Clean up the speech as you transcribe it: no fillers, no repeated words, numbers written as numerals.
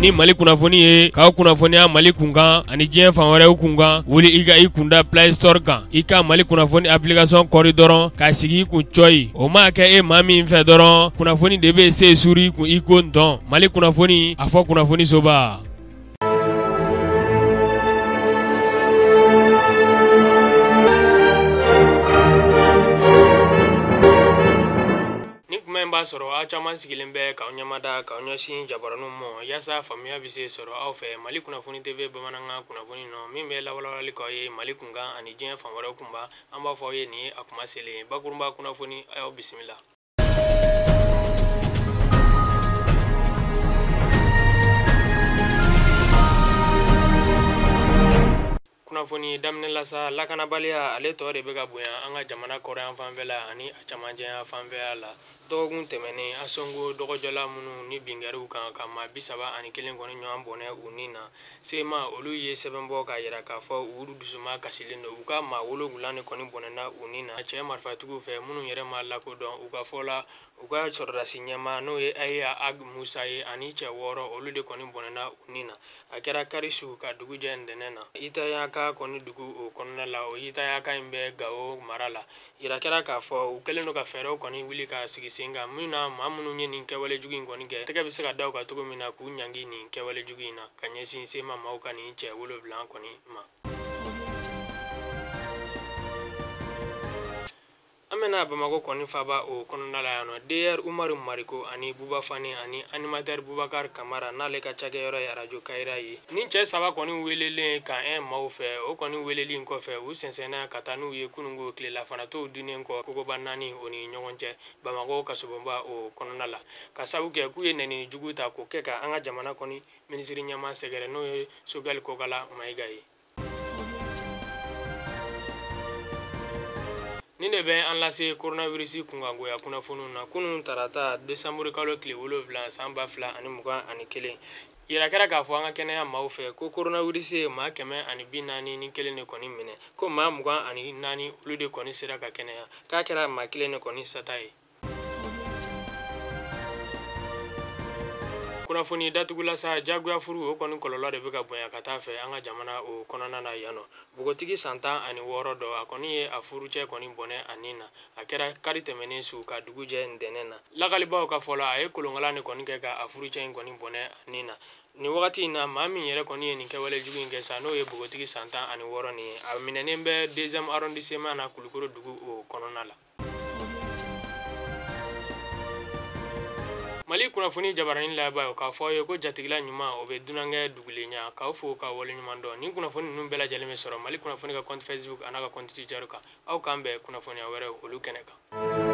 ni Mali kunnafoni ye k'aw kunnafoniya Mali kunkan ani diɲɛ fan wɛrɛw kunkan wuli i ka i kunda Play Store kan i ka Mali kunnafoni application kɔri dɔrɔn k'a sigi i kun cɔyi o ma kɛ e maa min fɛ dɔrɔn kunnafoni de bɛ se suri kun i ko ntɔn Mali kunnafoni a fɔ kunnafoni soba. B'a sɔrɔ aw caman sigilen bɛ k'aw ɲɛmada k'aw ɲɛsin jabaraniw ma yaasa faamuya bɛ se sɔrɔ aw fɛ Mali kunnafoni TV bamanankan kunnafoni nɔ min bɛ lawalawali k'aw ye Mali kunkan ani diɲɛ fan wɛrɛw kunba an b'a fɔ aw ye nin ye a kuma selen bakurunba kunnafoni a y'aw bisimila. Kunnafoni daminɛ la sa lakanabaliya ale tɔ de bɛ ka bonya an ka jamana kɔrɔyan fanfɛla ani a camancɛya fanfɛla la dɔgɔkun tɛmɛnen a sɔngo dɔgɔjɔla minnu ni bingariw kan ka maa 31 kɔni ɲɔgɔn bɔnɛ u ni na sema olu ye sɛbɛn bɔ k'a yira k'a fɔ u dusuma kasilen don u ka maa 7 ni kɔni bɔnɛna u ni na cɛ marifatigiw fɛ minnu yɛrɛ ma lakodɔn u ka fɔ la u ka sɔrɔdasi ɲɛma n'o ye Aya Ag Musa ye ani cɛ 6 olu de kɔni bɔnɛna u ni na a kɛra Karisu ka dugujɛ ntɛnɛn na Itayaka kɔni dugu o kɔnɔna la o Itayaka in bɛ Gao mara la yira kɛra k'a fɔ u kɛlen don ka fɛɛrɛw kɔni wuli ka sigi sen kan min na maa minnu ye nin kɛwale jugu in kɔni kɛ tɛgɛ bɛ se ka da u ka cogo min na k'u ɲangi nin kɛwale jugu in na ka ɲɛsin sema maaw ka nin cɛ 7 kɔni ma. An bɛna Bamako kɔni faba o kɔnɔna la yan nɔ DR Umaru Mariko ani Buba Fani ani animateur Bubakar Kamara n'ale ka cakɛyɔrɔ ye Radio Kayira ye ni cɛ 3 kɔni welelen ka maaw fɛ o kɔni weleli in kɔfɛ u sɛnsɛnna ka taa n'u ye kunungo tilelafana tɔw dunnen kɔ kogoba 4 o ni ɲɔgɔn cɛ Bamako kasobonba o kɔnɔna la ka sabu kɛ k'u ye nɛnini jugu ta k'o kɛ ka an ka jamana kɔni minisiri ɲɛma sɛgɛrɛ n'o ye Sogali Kokala Mayiga ye. Nin de bɛ an lase coronavirus kunkangoya kunnafoniw na kunun tarata décembre kalo tile 7 san 2021 yira kɛra k'a fɔ an ka kɛnɛya maaw fɛ ko coronavirus ye maa 141 ni kelen de kɔni minɛ ko maa 24 olu de kɔni sera ka kɛnɛya k'a kɛra maa 1 de kɔni sata ye. Kunnafoni datugula sa jagoya furu o kɔni kɔlɔlɔ de bɛ ka bonya ka taa fɛ an ka jamana o kɔnɔna na yan nɔ bogotigi san 16 dɔ a kɔni ye a furucɛ kɔni bɔnɛ a nin na a kɛra kari tɛmɛnen su ka dugujɛ ntɛnɛn na lakalibaw ka fɔ la a ye kolonkala ni kɔni kɛ ka a furucɛ in kɔni bɔnɛ a nin na nin wagati in na maa min yɛrɛ kɔni ye nin kɛwale jugu in kɛ sa n'o ye bogotigi san 16 nin ye a minɛnen bɛ 2e arrondissement na Kulukoro dugu o kɔnɔna la. Mali kunnafoni jabaranin laban k'a fɔ ye ko jatigila ɲuman o bɛ dunankɛ dugulenya k'aw fo ka wale ɲuman dɔn nin kunnafoni ninnu bɛɛ lajɛlen bɛ sɔrɔ Mali kunnafoni ka compte Facebook a n'a ka compte Twitter kan aw k'an bɛn kunnafoniya wɛrɛ olu kɛnɛ kan.